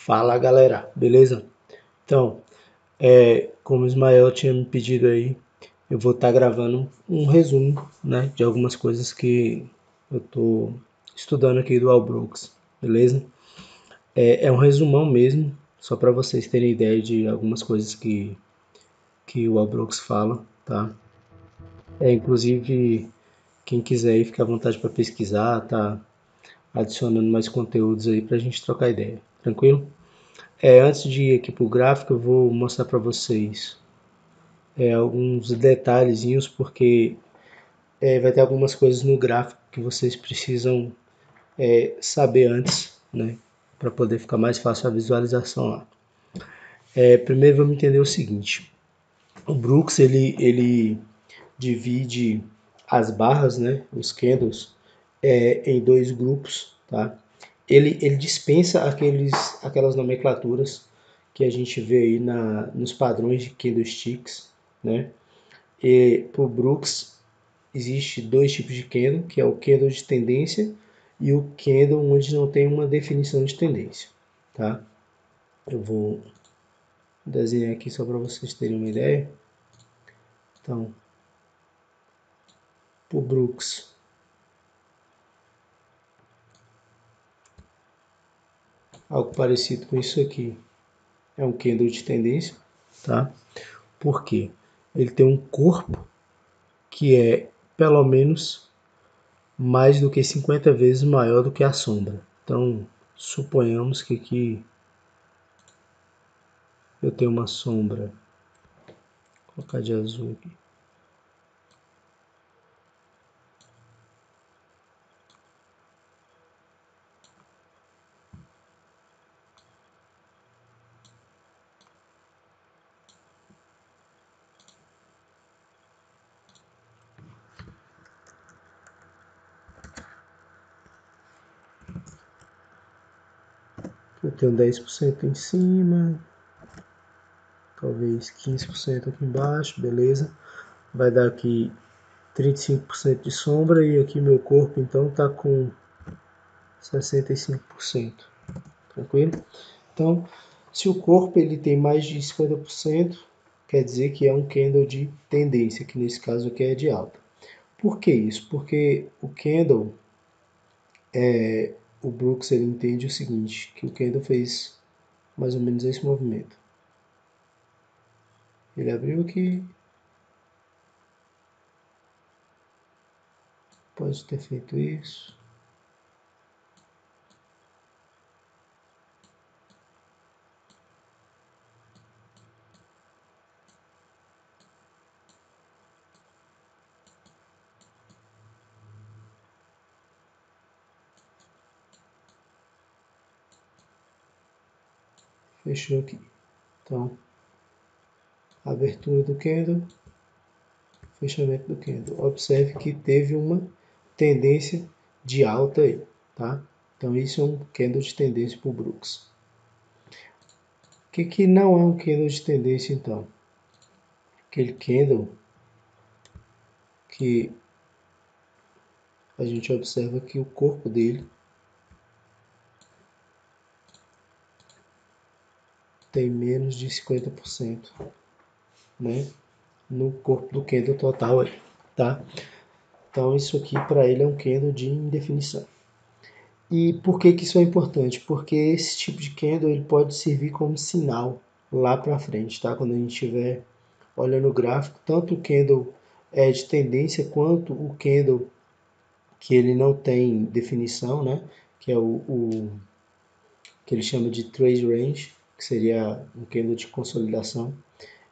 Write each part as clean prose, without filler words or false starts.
Fala galera, beleza? Então, como o Ismael tinha me pedido aí, eu vou estar gravando um resumo, né, de algumas coisas que eu tô estudando aqui do Al Brooks, beleza? É um resumão mesmo, só para vocês terem ideia de algumas coisas que o Al Brooks fala, tá? Inclusive, quem quiser aí, fica à vontade para pesquisar, tá adicionando mais conteúdos aí para a gente trocar ideia, tranquilo? Antes de ir aqui para o gráfico, eu vou mostrar para vocês alguns detalhezinhos, porque vai ter algumas coisas no gráfico que vocês precisam saber antes, né, para poder ficar mais fácil a visualização lá. Primeiro vamos entender o seguinte: o Brooks ele divide as barras, né, os candles, em dois grupos, tá? Ele dispensa aquelas nomenclaturas que a gente vê aí nos padrões de candlesticks, né? E para o Brooks existe dois tipos de candle, que é o candle de tendência e o candle onde não tem uma definição de tendência, tá? Eu vou desenhar aqui só para vocês terem uma ideia. Então, para o Brooks, algo parecido com isso aqui é um candle de tendência, tá? Por quê? Ele tem um corpo que é pelo menos mais do que 50 vezes maior do que a sombra. Então, suponhamos que aqui eu tenho uma sombra, vou colocar de azul aqui. Eu tenho 10% em cima, talvez 15% aqui embaixo, beleza? Vai dar aqui 35% de sombra e aqui meu corpo então está com 65%, tranquilo? Então, se o corpo ele tem mais de 50%, quer dizer que é um candle de tendência, que nesse caso aqui é de alta. Por que isso? Porque o candle, o Brooks ele entende o seguinte, que o candle fez mais ou menos esse movimento. Ele abriu aqui, pode ter feito isso. Fechou aqui. Então, abertura do candle, fechamento do candle. Observe que teve uma tendência de alta aí, tá? Então, isso é um candle de tendência para o Brooks. O que não é um candle de tendência, então? Aquele candle que a gente observa que o corpo dele tem menos de 50%, né, no corpo do candle total aí, tá? Então isso aqui para ele é um candle de indefinição. E por que isso é importante? Porque esse tipo de candle ele pode servir como sinal lá para frente, tá? Quando a gente estiver olhando o gráfico, tanto o candle de tendência quanto o candle que ele não tem definição, né? Que é o que ele chama de trade range, que seria um candle de consolidação.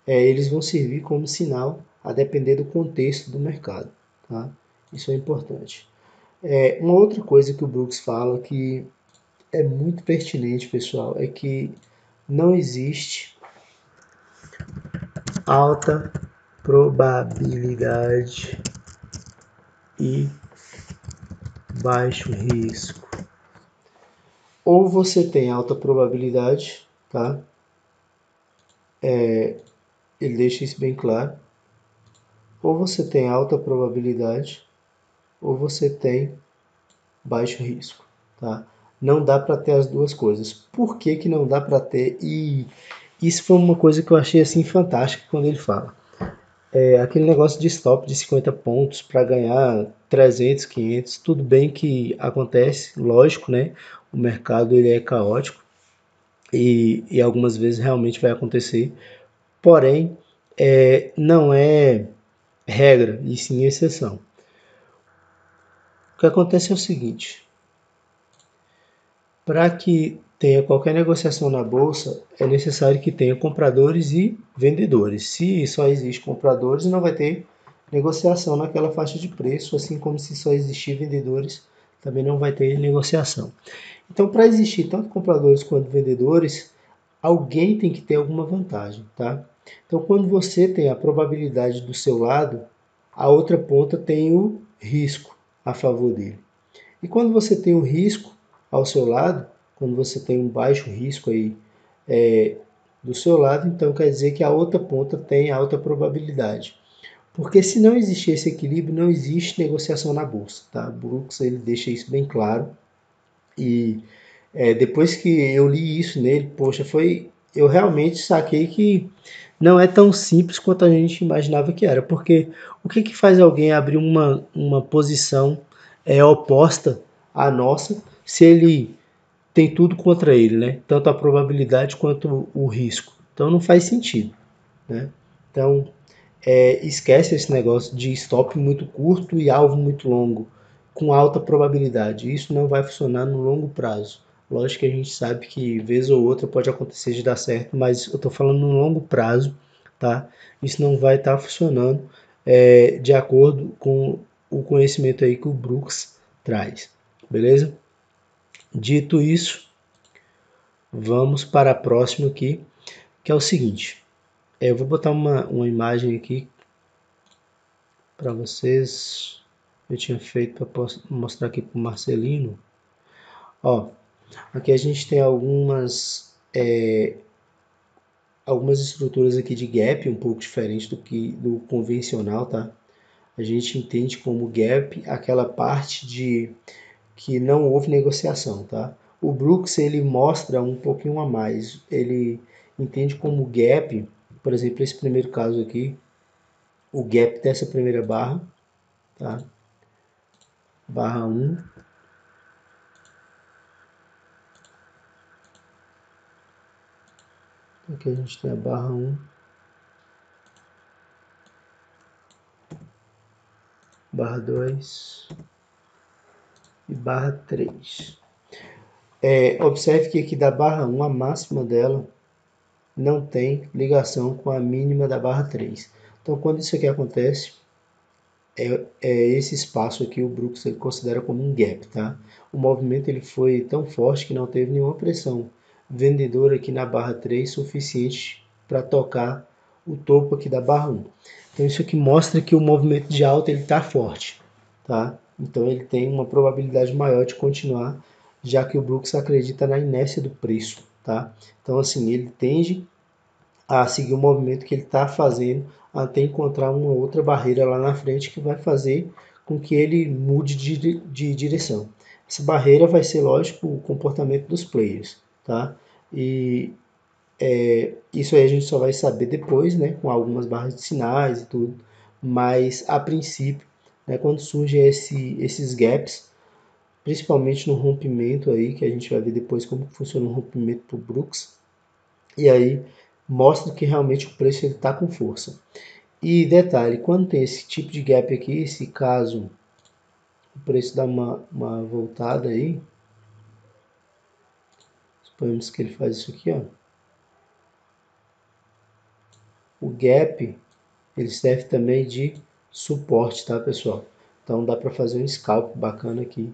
Eles vão servir como sinal a depender do contexto do mercado, tá? Isso é importante. Uma outra coisa que o Brooks fala que é muito pertinente, pessoal, é que não existe alta probabilidade e baixo risco. Ou você tem alta probabilidade, tá? Ele deixa isso bem claro. Ou você tem alta probabilidade, ou você tem baixo risco, tá? não dá para ter as duas coisas. Por que que não dá para ter? E isso foi uma coisa que eu achei assim fantástica quando ele fala. Aquele negócio de stop de 50 pontos para ganhar 300, 500, tudo bem que acontece, lógico, né? O mercado ele é caótico e algumas vezes realmente vai acontecer, porém não é regra e sim exceção. O que acontece é o seguinte: para que tenha qualquer negociação na bolsa, é necessário que tenha compradores e vendedores. Se só existe compradores, não vai ter negociação naquela faixa de preço, assim como se só existir vendedores, também não vai ter negociação. Então, para existir tanto compradores quanto vendedores, alguém tem que ter alguma vantagem, tá? Então, quando você tem a probabilidade do seu lado, a outra ponta tem o risco a favor dele. E quando você tem o risco ao seu lado, quando você tem um baixo risco aí do seu lado, então quer dizer que a outra ponta tem alta probabilidade. Porque se não existir esse equilíbrio, não existe negociação na bolsa, tá? Brooks ele deixa isso bem claro. E depois que eu li isso nele, poxa, eu realmente saquei que não é tão simples quanto a gente imaginava que era. Porque o que faz alguém abrir uma posição oposta à nossa se ele tem tudo contra ele, né? Tanto a probabilidade quanto o risco. Então não faz sentido, né? Então esquece esse negócio de stop muito curto e alvo muito longo, com alta probabilidade. Isso não vai funcionar no longo prazo. Lógico que a gente sabe que vez ou outra pode acontecer de dar certo, mas eu estou falando no longo prazo, tá? Isso não vai estar funcionando de acordo com o conhecimento aí que o Brooks traz, beleza? Dito isso, vamos para a próxima aqui, que é o seguinte. Eu vou botar uma imagem aqui para vocês. Eu tinha feito para mostrar aqui para o Marcelino. Ó, aqui a gente tem algumas estruturas aqui de gap, um pouco diferente do convencional, tá? A gente entende como gap aquela parte de que não houve negociação, tá? O Brooks ele mostra um pouquinho a mais. Ele entende como gap, por exemplo, esse primeiro caso aqui, o gap dessa primeira barra, tá? Barra 1. Aqui a gente tem a barra 1, barra 2 e barra 3. Observe que aqui da barra 1, a máxima dela não tem ligação com a mínima da barra 3. Então, quando isso aqui acontece, esse espaço aqui o Brooks ele considera como um gap, tá? O movimento ele foi tão forte que não teve nenhuma pressão vendedora aqui na barra 3 suficiente para tocar o topo aqui da barra 1. Então isso aqui mostra que o movimento de alta ele está forte, tá? Então ele tem uma probabilidade maior de continuar, já que o Brooks acredita na inércia do preço, tá? Então assim, ele tende a seguir o movimento que ele está fazendo até encontrar uma outra barreira lá na frente que vai fazer com que ele mude de direção. Essa barreira vai ser, lógico, o comportamento dos players, tá? E isso aí a gente só vai saber depois, né, com algumas barras de sinais e tudo, mas a princípio, né, quando surgem esses gaps, principalmente no rompimento aí, que a gente vai ver depois como funciona o rompimento para o Brooks, e aí mostra que realmente o preço está com força. E detalhe, quando tem esse tipo de gap aqui, se caso o preço dá uma voltada aí, suponhamos que ele faz isso aqui, ó. O gap, ele serve também de suporte, tá, pessoal? Então dá para fazer um scalp bacana aqui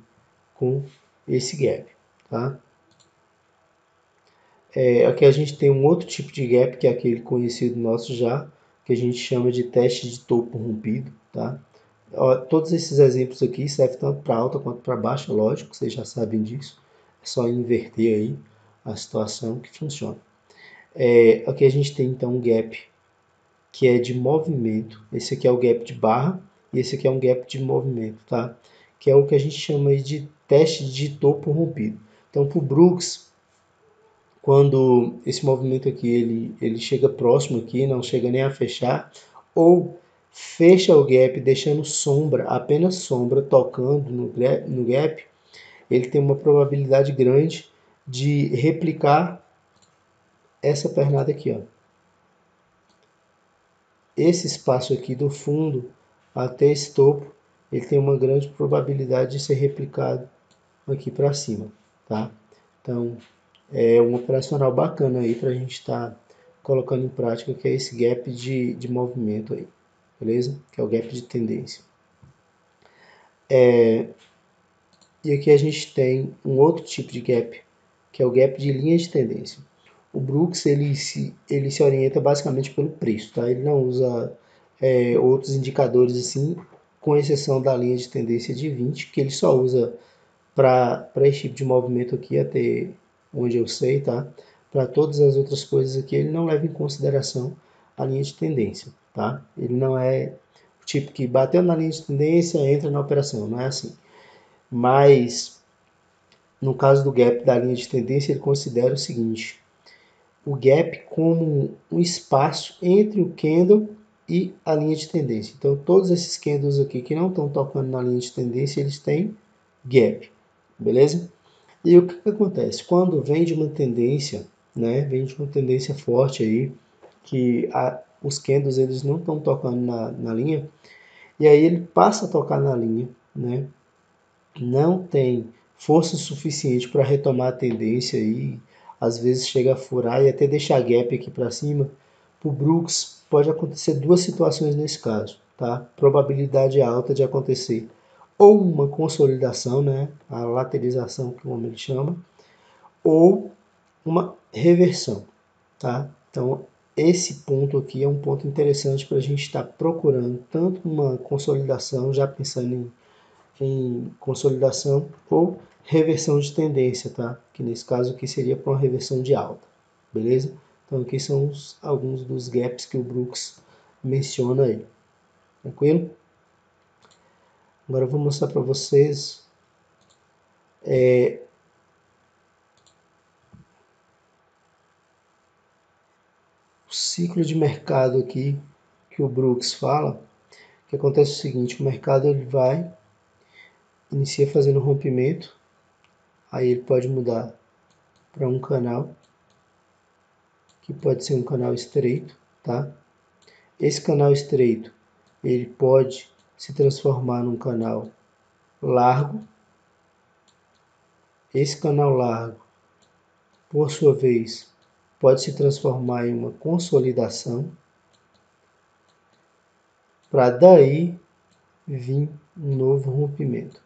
com esse gap, tá? Aqui a gente tem um outro tipo de gap, que é aquele conhecido nosso já, que a gente chama de teste de topo rompido, tá? Todos esses exemplos aqui servem tanto para alta quanto para baixa, lógico, vocês já sabem disso. É só inverter aí a situação que funciona. Aqui a gente tem então um gap que é de movimento. Esse aqui é o gap de barra e esse aqui é um gap de movimento, tá? Que é o que a gente chama aí de teste de topo rompido. Então, para o Brooks, quando esse movimento aqui ele chega próximo aqui, não chega nem a fechar, ou fecha o gap deixando sombra, apenas sombra tocando no gap, ele tem uma probabilidade grande de replicar essa pernada aqui, ó. Esse espaço aqui do fundo até esse topo, ele tem uma grande probabilidade de ser replicado aqui para cima, tá? Então, é um operacional bacana aí para a gente estar colocando em prática, que é esse gap de movimento aí, beleza? Que é o gap de tendência. E aqui a gente tem um outro tipo de gap, que é o gap de linha de tendência. O Brooks ele se orienta basicamente pelo preço, tá? Ele não usa outros indicadores assim, com exceção da linha de tendência de 20, que ele só usa para esse tipo de movimento aqui, até onde eu sei, tá? Para todas as outras coisas aqui, ele não leva em consideração a linha de tendência, tá? Ele não é o tipo que bateu na linha de tendência, entra na operação, não é assim. Mas, no caso do gap da linha de tendência, ele considera o seguinte: o gap como um espaço entre o candle e a linha de tendência. Então, todos esses candles aqui que não estão tocando na linha de tendência, eles têm gap, beleza? E o que acontece? Quando vem de uma tendência, né, vem de uma tendência forte aí, que os candles eles não estão tocando na linha, e aí ele passa a tocar na linha, né, não tem força suficiente para retomar a tendência aí, às vezes chega a furar e até deixar gap aqui para cima. Para o Brooks pode acontecer duas situações nesse caso, tá? Probabilidade alta de acontecer ou uma consolidação, né, a lateralização que o homem chama, ou uma reversão, tá? Então esse ponto aqui é um ponto interessante para a gente estar procurando tanto uma consolidação, já pensando em consolidação, ou reversão de tendência, tá? Que nesse caso aqui seria para uma reversão de alta, beleza? Então aqui são alguns dos gaps que o Brooks menciona aí, tranquilo? Agora eu vou mostrar para vocês o ciclo de mercado aqui que o Brooks fala, que acontece o seguinte: o mercado ele inicia fazendo rompimento, aí ele pode mudar para um canal, que pode ser um canal estreito, tá? Esse canal estreito, ele pode se transformar num canal largo. Esse canal largo, por sua vez, pode se transformar em uma consolidação, para daí vir um novo rompimento.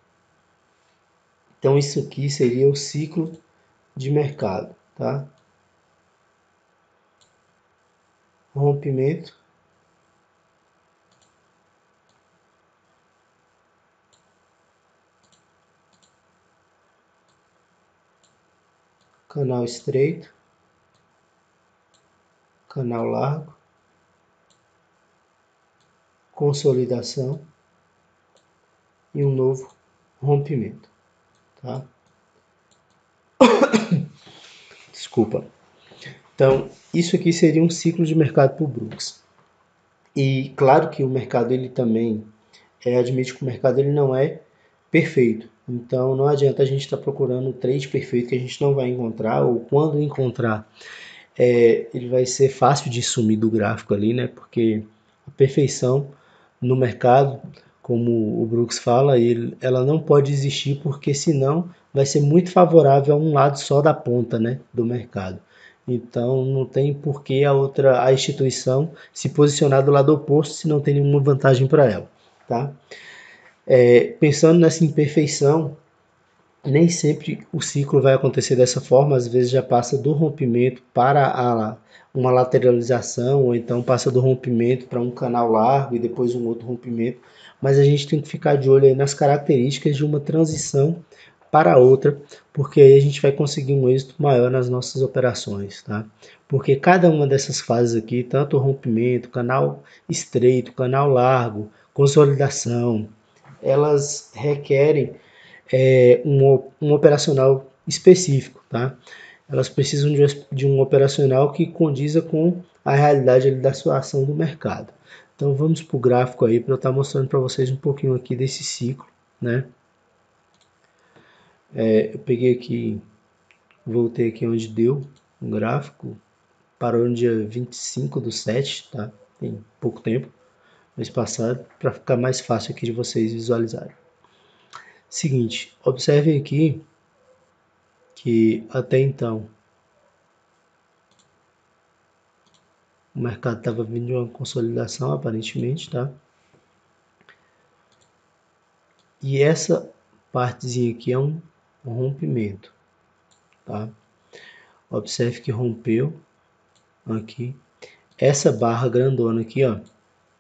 Então isso aqui seria o ciclo de mercado, tá? Rompimento, canal estreito, canal largo, consolidação e um novo rompimento, tá? Desculpa. Então, isso aqui seria um ciclo de mercado para o Brooks. E claro que o mercado ele também admite que o mercado ele não é perfeito. Então não adianta a gente estar procurando o trade perfeito que a gente não vai encontrar, ou quando encontrar, ele vai ser fácil de sumir do gráfico ali, né? Porque a perfeição no mercado, como o Brooks fala, ela não pode existir, porque senão vai ser muito favorável a um lado só da ponta, né, do mercado. Então não tem por que a instituição se posicionar do lado oposto se não tem nenhuma vantagem para ela, tá? Pensando nessa imperfeição, nem sempre o ciclo vai acontecer dessa forma, às vezes já passa do rompimento para uma lateralização, ou então passa do rompimento para um canal largo e depois um outro rompimento, mas a gente tem que ficar de olho aí nas características de uma transição para outra, porque aí a gente vai conseguir um êxito maior nas nossas operações, tá? Porque cada uma dessas fases aqui, tanto o rompimento, canal estreito, canal largo, consolidação, elas requerem um operacional específico, tá? Elas precisam de um operacional que condiza com a realidade ali da sua ação do mercado. Então vamos para o gráfico aí para eu estar mostrando para vocês um pouquinho aqui desse ciclo, né? Eu peguei aqui, voltei aqui onde deu um gráfico, parou no dia 25/7, tá? Tem pouco tempo, mês passado, para ficar mais fácil aqui de vocês visualizarem. Seguinte, observem aqui que até então o mercado estava vindo de uma consolidação aparentemente, tá? E essa partezinha aqui é um rompimento, tá? Observe que rompeu aqui. Essa barra grandona aqui, ó,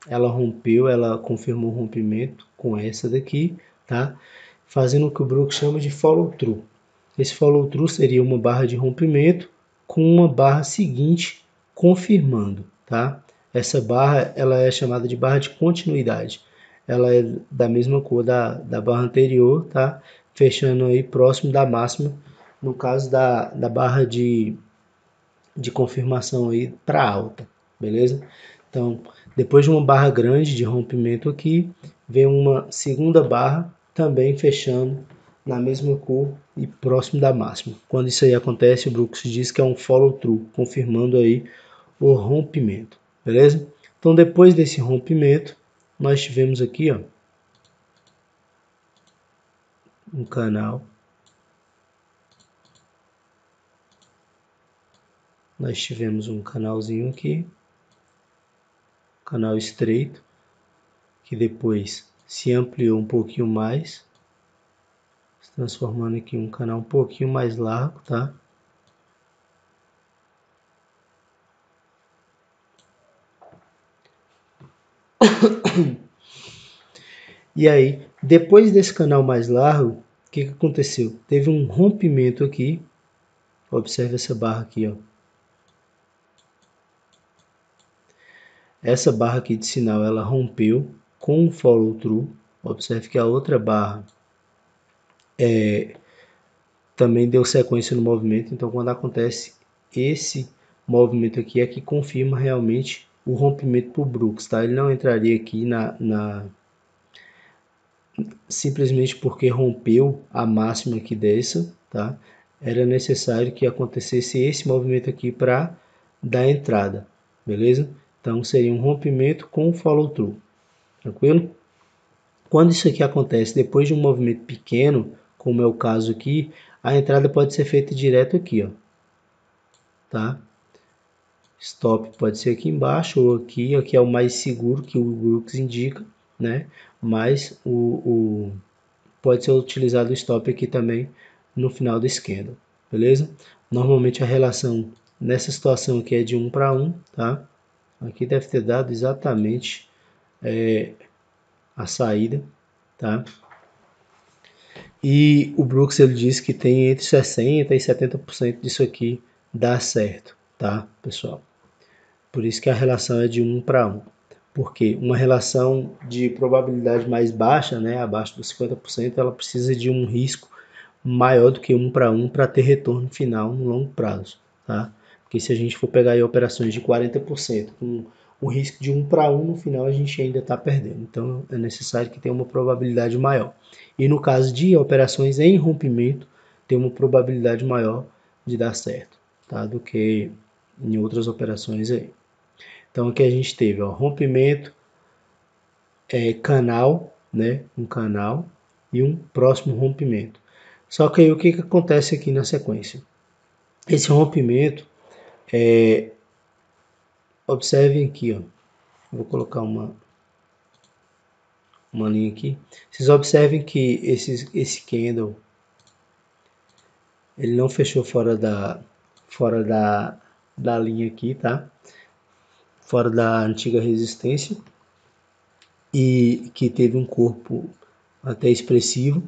ela rompeu, ela confirmou o rompimento com essa daqui, tá? Fazendo o que o Brooks chama de follow through. Esse follow through seria uma barra de rompimento com uma barra seguinte confirmando, tá? Essa barra, ela é chamada de barra de continuidade. Ela é da mesma cor da barra anterior, tá? Fechando aí próximo da máxima, no caso da barra de confirmação aí para alta, beleza? Então, depois de uma barra grande de rompimento aqui, vem uma segunda barra também fechando na mesma cor e próximo da máxima. Quando isso aí acontece, o Brooks diz que é um follow through, confirmando aí o rompimento, beleza? Então, depois desse rompimento, nós tivemos aqui, ó, um canal. Nós tivemos um canalzinho aqui, canal estreito, que depois se ampliou um pouquinho mais, se transformando aqui em um canal um pouquinho mais largo, tá? E aí, depois desse canal mais largo, o que aconteceu? Teve um rompimento aqui, observe essa barra aqui, ó. Essa barra aqui de sinal, ela rompeu com um follow through, observe que a outra barra também deu sequência no movimento, então quando acontece esse movimento aqui é que confirma realmente o rompimento para o Brooks, tá? Ele não entraria aqui simplesmente porque rompeu a máxima aqui dessa, tá? Era necessário que acontecesse esse movimento aqui para dar entrada, beleza? Então seria um rompimento com follow through, tranquilo? Quando isso aqui acontece depois de um movimento pequeno, como é o caso aqui, a entrada pode ser feita direto aqui, ó, tá? Stop pode ser aqui embaixo ou aqui, aqui é o mais seguro que o Brooks indica, né? Mas pode ser utilizado o stop aqui também no final do candle, beleza? Normalmente a relação nessa situação aqui é de 1 para 1, tá? Aqui deve ter dado exatamente a saída, tá? E o Brooks ele diz que tem entre 60% e 70% disso aqui dá certo, tá, pessoal? Por isso que a relação é de 1 para 1. Porque uma relação de probabilidade mais baixa, né, abaixo dos 50%, ela precisa de um risco maior do que 1 para 1 para ter retorno final no longo prazo, tá? Porque se a gente for pegar aí operações de 40% com o risco de 1 para 1, no final a gente ainda está perdendo. Então é necessário que tenha uma probabilidade maior. E no caso de operações em rompimento, tem uma probabilidade maior de dar certo, tá? Do que em outras operações aí. Então aqui a gente teve, ó, rompimento, canal, né? Um canal e um próximo rompimento. Só que aí o que acontece aqui na sequência? Esse rompimento, observem aqui, ó. Vou colocar uma linha aqui. Vocês observem que esse candle ele não fechou fora da linha aqui, tá? Fora da antiga resistência e que teve um corpo até expressivo.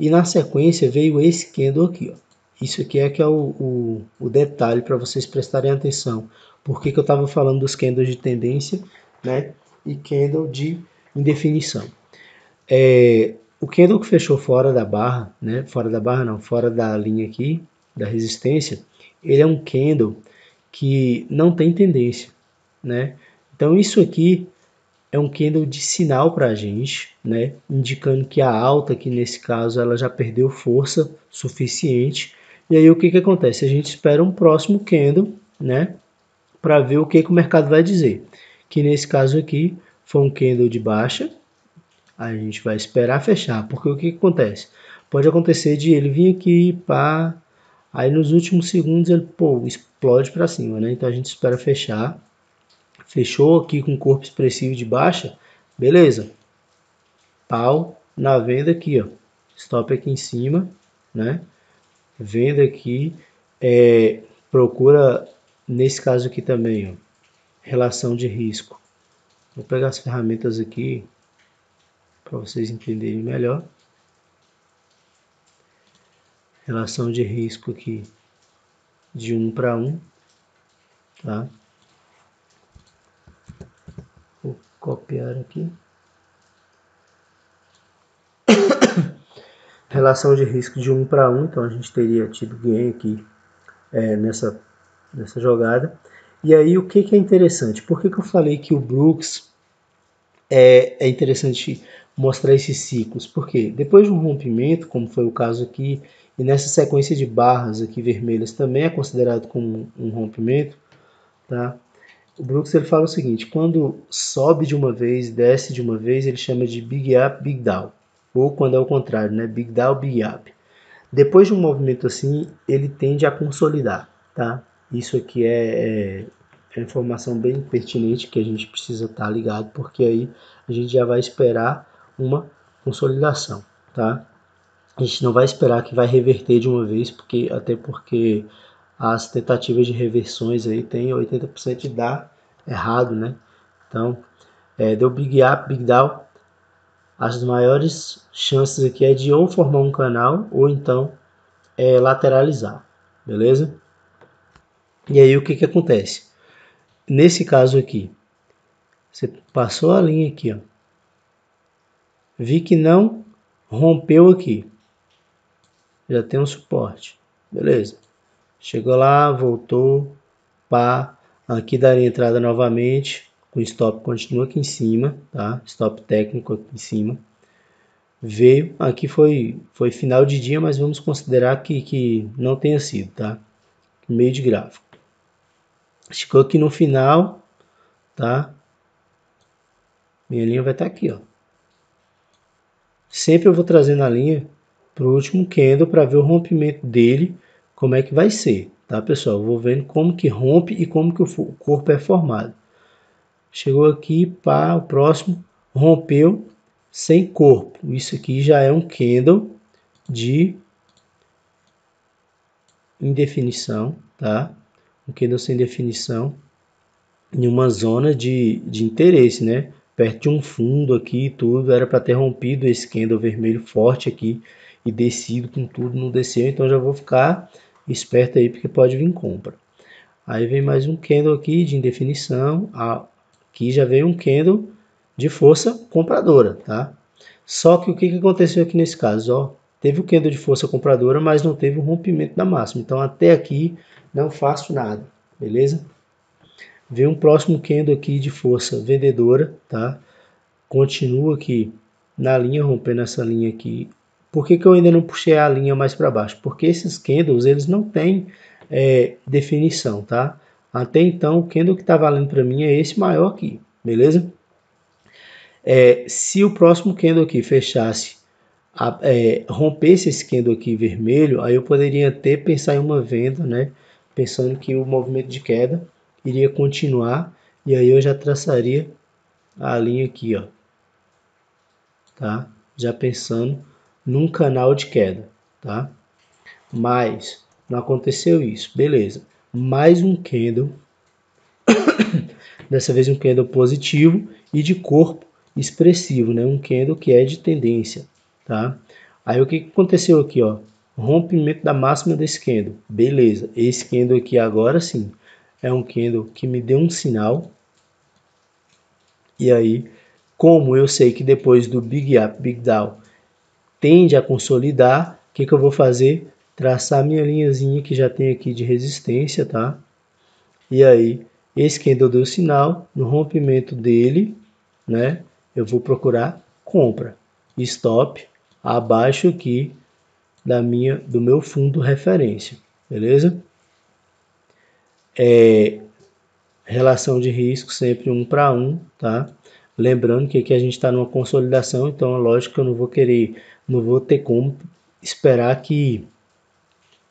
E na sequência veio esse candle aqui, ó. Isso aqui é que é o detalhe para vocês prestarem atenção. Por que eu estava falando dos candles de tendência, né? E candle de indefinição. O candle que fechou fora da barra, né? Fora da barra não, fora da linha aqui, da resistência, ele é um candle que não tem tendência, né? Então isso aqui é um candle de sinal para a gente, né? Indicando que a alta aqui nesse caso ela já perdeu força suficiente. E aí o que acontece? A gente espera um próximo candle, né? Para ver o que o mercado vai dizer. Que nesse caso aqui foi um candle de baixa. A gente vai esperar fechar, porque o que acontece? Pode acontecer de ele vir aqui, pá, aí nos últimos segundos ele, pô, explode para cima, né? Então a gente espera fechar. Fechou aqui com corpo expressivo de baixa, beleza. Pau na venda aqui, ó. Stop aqui em cima, né? Venda aqui. Procura, nesse caso aqui também, ó, relação de risco. Vou pegar as ferramentas aqui para vocês entenderem melhor. Relação de risco aqui de 1 para 1, tá? Vou copiar aqui. Relação de risco de 1 para 1, então a gente teria tido ganho aqui nessa jogada. E aí o que é interessante? Por que eu falei que o Brooks é interessante mostrar esses ciclos? Porque depois de um rompimento, como foi o caso aqui, e nessa sequência de barras aqui vermelhas também é considerado como um rompimento, tá? O Brooks ele fala o seguinte: quando sobe de uma vez, desce de uma vez, ele chama de Big Up, Big Down. Ou quando é o contrário, né? Big Down, Big Up. Depois de um movimento assim, ele tende a consolidar, tá? Isso aqui é informação bem pertinente que a gente precisa estar ligado, porque aí a gente já vai esperar uma consolidação, tá? A gente não vai esperar que vai reverter de uma vez, até porque as tentativas de reversões aí tem 80% de dar errado, né? Então, deu Big Up, Big Down, as maiores chances aqui é de ou formar um canal ou então lateralizar, beleza? E aí o que acontece? Nesse caso aqui, você passou a linha aqui, ó. Vi que não rompeu aqui. Já tem um suporte. Beleza. Chegou lá, voltou, pá. Aqui daria entrada novamente. O stop continua aqui em cima, tá? Stop técnico aqui em cima. Veio, aqui foi final de dia, mas vamos considerar que não tenha sido, tá? Meio de gráfico. Chegou aqui no final, tá? Minha linha vai estar aqui, ó. Sempre eu vou trazendo a linha para o último candle para ver o rompimento dele, como é que vai ser, tá, pessoal? Eu vou vendo como que rompe e como que o corpo é formado. Chegou aqui, pá, o próximo rompeu sem corpo. Isso aqui já é um candle de indefinição, tá? Um candle sem definição em uma zona de interesse, né? Perto de um fundo aqui e tudo, era para ter rompido esse candle vermelho forte aqui e descido com tudo, não desceu, então já vou ficar esperto aí porque pode vir compra. Aí vem mais um candle aqui de indefinição, aqui já veio um candle de força compradora, tá? Só que o que aconteceu aqui nesse caso, ó, teve o candle de força compradora, mas não teve o rompimento da máxima, então até aqui não faço nada, beleza? Vem um próximo candle aqui de força vendedora, tá? Continua aqui na linha, rompendo essa linha aqui. Por que eu ainda não puxei a linha mais para baixo? Porque esses candles, eles não têm definição, tá? Até então, o candle que está valendo para mim é esse maior aqui, beleza? Se o próximo candle aqui fechasse, rompesse esse candle aqui vermelho, aí eu poderia até pensar em uma venda, né? Pensando que o movimento de queda iria continuar, e aí eu já traçaria a linha aqui, ó, tá? Já pensando num canal de queda, tá? Mas não aconteceu isso, beleza. Mais um candle, dessa vez um candle positivo e de corpo expressivo, né? Um candle que é de tendência, tá? Aí o que aconteceu aqui, ó? Rompimento da máxima desse candle, beleza. Esse candle aqui agora sim é um candle que me deu um sinal. E aí, como eu sei que depois do Big Up, Big Down tende a consolidar, o que eu vou fazer? traçar minha linhazinha que já tem aqui de resistência, tá? E aí, esse candle deu sinal, no rompimento dele, né? Eu vou procurar compra, stop abaixo aqui do meu fundo referência, beleza? Relação de risco sempre 1 para 1, tá? Lembrando que aqui a gente está numa consolidação, então é lógico que eu não vou ter como esperar que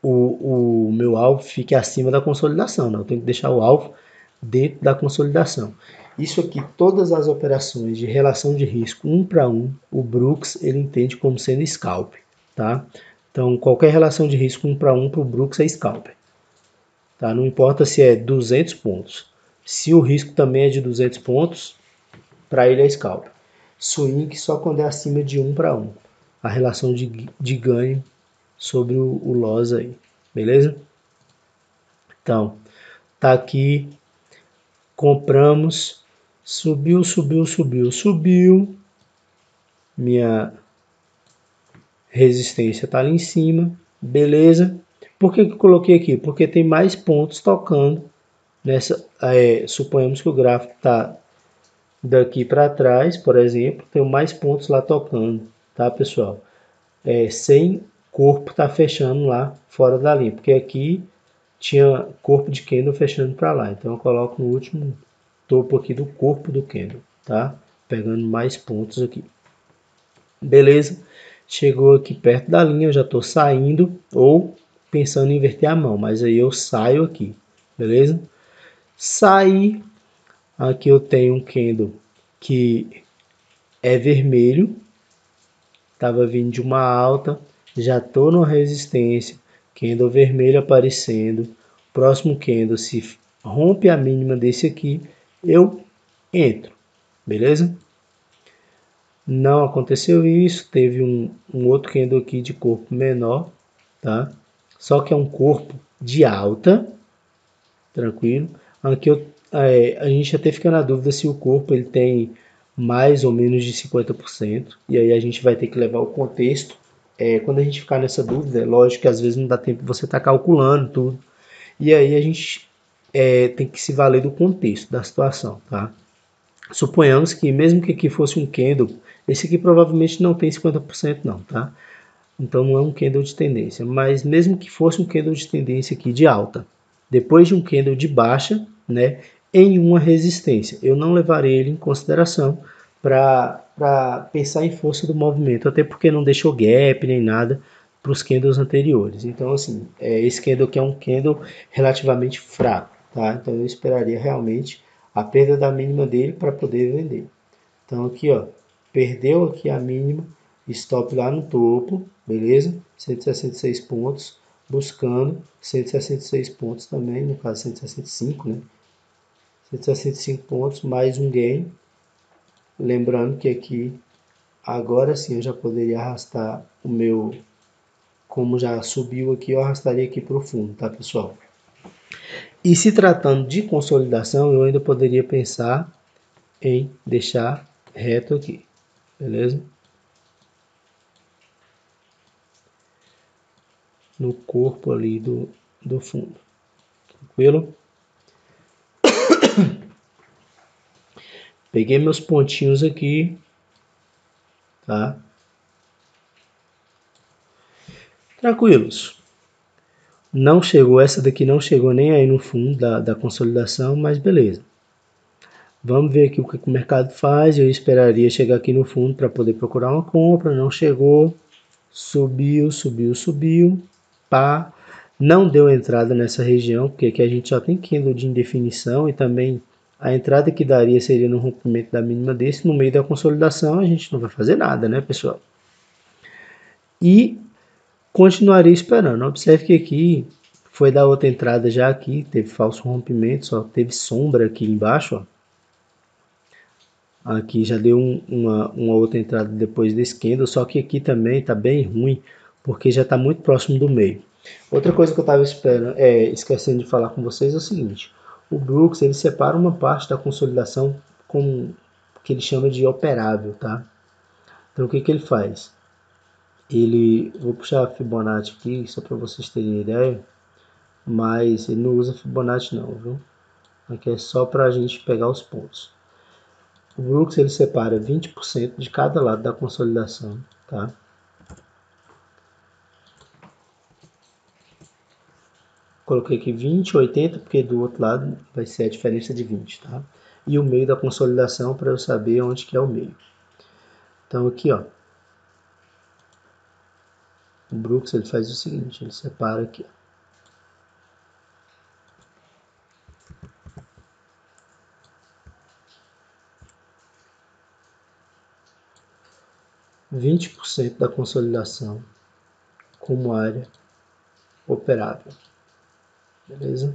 o meu alvo fique acima da consolidação, não. Eu tenho que deixar o alvo dentro da consolidação. Isso aqui, todas as operações de relação de risco 1 para 1, o Brooks ele entende como sendo scalp, tá? Então, qualquer relação de risco 1 para 1 para o Brooks é scalp. Tá? Não importa se é 200 pontos. Se o risco também é de 200 pontos, para ele é scalp. Swing só quando é acima de 1 para 1. A relação de ganho sobre o loss aí. Beleza? Então, tá aqui. Compramos. Subiu, subiu, subiu, subiu. Minha resistência tá ali em cima. Beleza? Por que eu coloquei aqui? Porque tem mais pontos tocando nessa. Suponhamos que o gráfico está daqui para trás, por exemplo, tem mais pontos lá tocando, tá, pessoal? Sem corpo tá fechando lá fora da linha, porque aqui tinha corpo de candle fechando para lá, então eu coloco no último topo aqui do corpo do candle, tá? Pegando mais pontos aqui. Beleza? Chegou aqui perto da linha, eu já estou saindo ou pensando em inverter a mão, mas aí eu saio aqui, beleza? Saí, aqui eu tenho um candle que é vermelho, estava vindo de uma alta, já estou na resistência, candle vermelho aparecendo, próximo candle se rompe a mínima desse aqui, eu entro, beleza? Não aconteceu isso, teve um outro candle aqui de corpo menor, tá? Só que é um corpo de alta, tranquilo. Aqui a gente até fica na dúvida se o corpo ele tem mais ou menos de 50%, e aí a gente vai ter que levar o contexto. Quando a gente ficar nessa dúvida, é lógico que às vezes não dá tempo de você estar calculando tudo, e aí a gente tem que se valer do contexto da situação, tá? Suponhamos que mesmo que aqui fosse um candle, esse aqui provavelmente não tem 50% não, tá? Então não é um candle de tendência, mas mesmo que fosse um candle de tendência aqui de alta, depois de um candle de baixa, né, em uma resistência, eu não levarei ele em consideração para pensar em força do movimento, até porque não deixou gap nem nada para os candles anteriores. Então assim, esse candle aqui é um candle relativamente fraco, tá? Então eu esperaria realmente a perda da mínima dele para poder vender. Então aqui, ó, perdeu aqui a mínima, stop lá no topo, beleza? 166 pontos, buscando 166 pontos também, no caso 165, né? 165 pontos, mais um gain. Lembrando que aqui, agora sim eu já poderia arrastar o meu, como já subiu aqui, eu arrastaria aqui para o fundo, tá, pessoal? E se tratando de consolidação, eu ainda poderia pensar em deixar reto aqui, beleza? No corpo ali do fundo, tranquilo? Peguei meus pontinhos aqui, tá? Tranquilos. Não chegou, essa daqui não chegou nem aí no fundo da consolidação, mas beleza. Vamos ver aqui o que o mercado faz. Eu esperaria chegar aqui no fundo para poder procurar uma compra, não chegou. Subiu, subiu, subiu. Pá. Não deu entrada nessa região, porque aqui a gente só tem candle de indefinição e também a entrada que daria seria no rompimento da mínima desse. No meio da consolidação a gente não vai fazer nada, né, pessoal? E continuaria esperando. Observe que aqui foi dar outra entrada já aqui, teve falso rompimento, só teve sombra aqui embaixo, ó. Aqui já deu uma outra entrada depois desse candle, só que aqui também está bem ruim, porque já está muito próximo do meio. Outra coisa que eu estava esquecendo de falar com vocês é o seguinte: o Brooks ele separa uma parte da consolidação com o que ele chama de operável, tá? Então o que ele faz? vou puxar a Fibonacci aqui, só para vocês terem ideia, mas ele não usa Fibonacci não, viu? Aqui é só para a gente pegar os pontos. O Brooks ele separa 20% de cada lado da consolidação, tá? Coloquei aqui 20, 80, porque do outro lado vai ser a diferença de 20, tá? E o meio da consolidação para eu saber onde que é o meio. Então aqui, ó, o Brooks ele faz o seguinte, ele separa aqui, ó. ,20% da consolidação como área operável, beleza?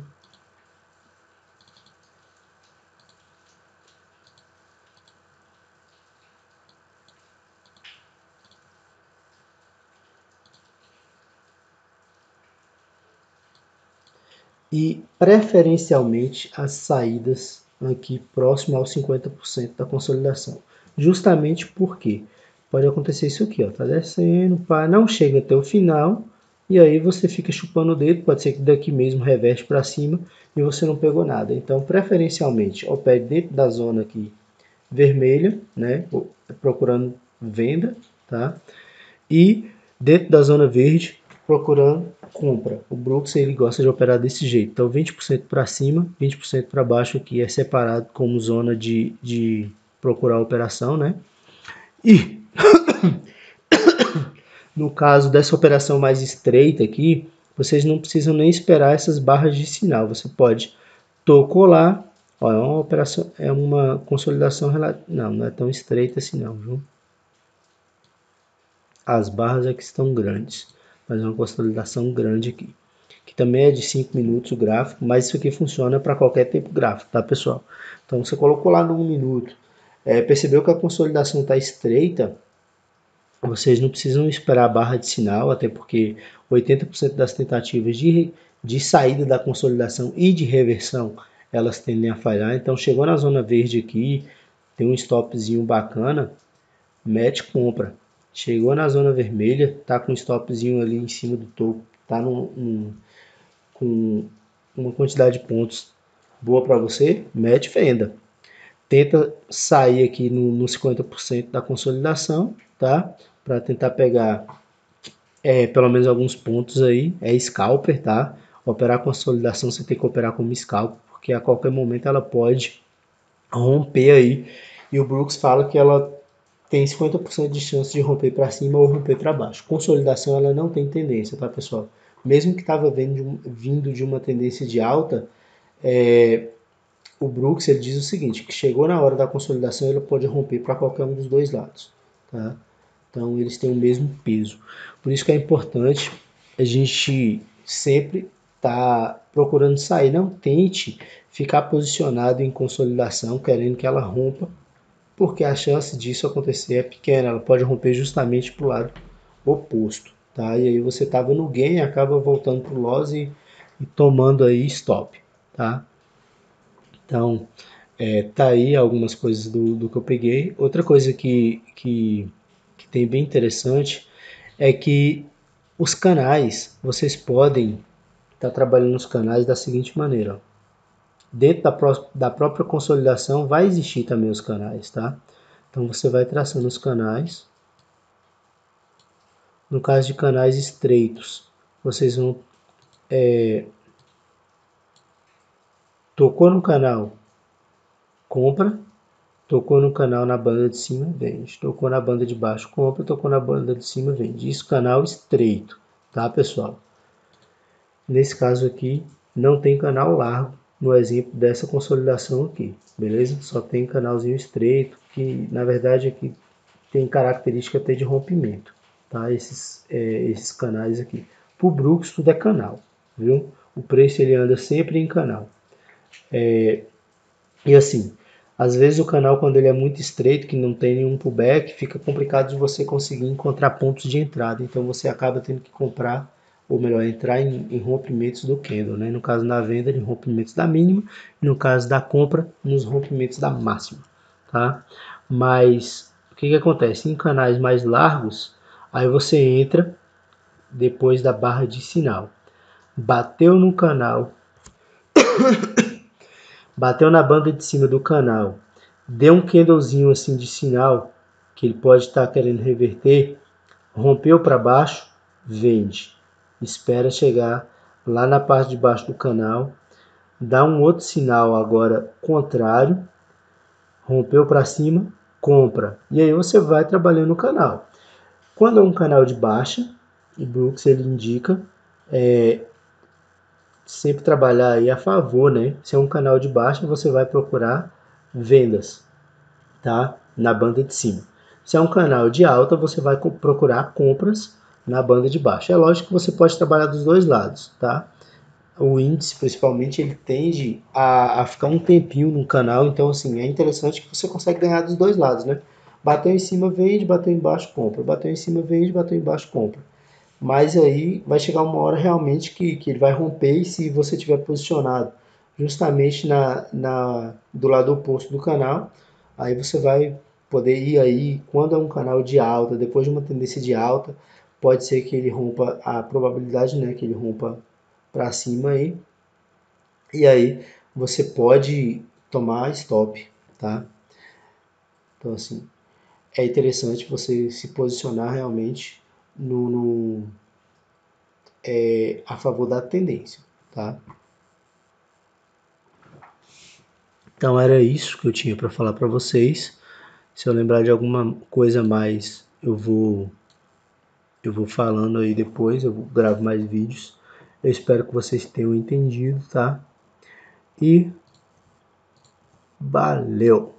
E preferencialmente as saídas aqui próximo aos 50% da consolidação. Justamente porque pode acontecer isso aqui, ó, tá descendo, pá, não chega até o final, e aí você fica chupando o dedo, pode ser que daqui mesmo reverte para cima e você não pegou nada. Então, preferencialmente, opere dentro da zona aqui vermelha, né, procurando venda, tá? E dentro da zona verde, procurando compra. O Brooks ele gosta de operar desse jeito. Então 20% para cima, 20% para baixo aqui é separado como zona de procurar a operação, né? E no caso dessa operação mais estreita aqui, vocês não precisam nem esperar essas barras de sinal. Você pode tocou lá, ó, é uma operação, é uma consolidação não é tão estreita assim não, viu? As barras é que estão grandes, mas é uma consolidação grande aqui. Que também é de 5 minutos o gráfico, mas isso aqui funciona para qualquer tempo gráfico, tá pessoal? Então você colocou lá no 1 minuto, percebeu que a consolidação está estreita, vocês não precisam esperar a barra de sinal, até porque 80% das tentativas de saída da consolidação e de reversão, elas tendem a falhar. Então chegou na zona verde aqui, tem um stopzinho bacana, mete compra. Chegou na zona vermelha, tá com um stopzinho ali em cima do topo, tá com uma quantidade de pontos boa para você, mete venda. Tenta sair aqui no 50% da consolidação, tá? Para tentar pegar pelo menos alguns pontos aí. É scalper, tá? Operar consolidação você tem que operar como scalper, porque a qualquer momento ela pode romper aí. E o Brooks fala que ela tem 50% de chance de romper para cima ou romper para baixo. Consolidação ela não tem tendência, tá pessoal? Mesmo que estava vindo de uma tendência de alta, o Brooks ele diz o seguinte, que chegou na hora da consolidação ele pode romper para qualquer um dos dois lados, tá? Então eles têm o mesmo peso. Por isso que é importante a gente sempre estar procurando sair. Não tente ficar posicionado em consolidação querendo que ela rompa, porque a chance disso acontecer é pequena. Ela pode romper justamente para o lado oposto, tá? E aí você estava no gain e acaba voltando para o loss e tomando aí stop, tá? Então, tá aí algumas coisas do que eu peguei. Outra coisa que tem bem interessante é que os canais, vocês podem estar trabalhando nos canais da seguinte maneira. Ó. Dentro da própria consolidação vai existir também os canais, tá? Então você vai traçando os canais. No caso de canais estreitos, vocês vão... tocou no canal, compra. Tocou no canal na banda de cima, vende. Tocou na banda de baixo, compra. Tocou na banda de cima, vende. Isso canal estreito, tá, pessoal? Nesse caso aqui, não tem canal largo no exemplo dessa consolidação aqui, beleza? Só tem canalzinho estreito, que na verdade aqui tem característica até de rompimento, tá? Esses canais aqui. Pro Brooks tudo é canal, viu? O preço ele anda sempre em canal. E assim, às vezes o canal quando ele é muito estreito, que não tem nenhum pullback, fica complicado de você conseguir encontrar pontos de entrada. Então você acaba tendo que comprar, ou melhor, entrar em rompimentos do candle, né? No caso da venda, em rompimentos da mínima, e no caso da compra, nos rompimentos da máxima, tá? Mas o que acontece? Em canais mais largos, Aí você entra depois da barra de sinal. Bateu no canal, bateu na banda de cima do canal, deu um candlezinho assim de sinal, que ele pode estar querendo reverter, rompeu para baixo, vende. Espera chegar lá na parte de baixo do canal, dá um outro sinal agora contrário, rompeu para cima, compra. E aí você vai trabalhando o canal. Quando é um canal de baixa, o Brooks ele indica sempre trabalhar aí a favor, né? Se é um canal de baixa, você vai procurar vendas, tá? Na banda de cima. Se é um canal de alta, você vai procurar compras na banda de baixo. É lógico que você pode trabalhar dos dois lados, tá? O índice, principalmente, ele tende a ficar um tempinho no canal, então, assim, é interessante que você consegue ganhar dos dois lados, né? Bateu em cima, vende, bateu embaixo, compra. Bateu em cima, vende, bateu embaixo, compra. Mas aí vai chegar uma hora realmente que ele vai romper e se você tiver posicionado justamente do lado oposto do canal, aí você vai poder ir aí, quando é um canal de alta, depois de uma tendência de alta, pode ser que ele rompa, a probabilidade, né, que ele rompa para cima aí, e aí você pode tomar stop, tá? Então assim, é interessante você se posicionar realmente a favor da tendência, tá? Então era isso que eu tinha para falar para vocês. Se eu lembrar de alguma coisa mais, eu vou falando aí depois, eu gravo mais vídeos. Eu espero que vocês tenham entendido, tá? E valeu!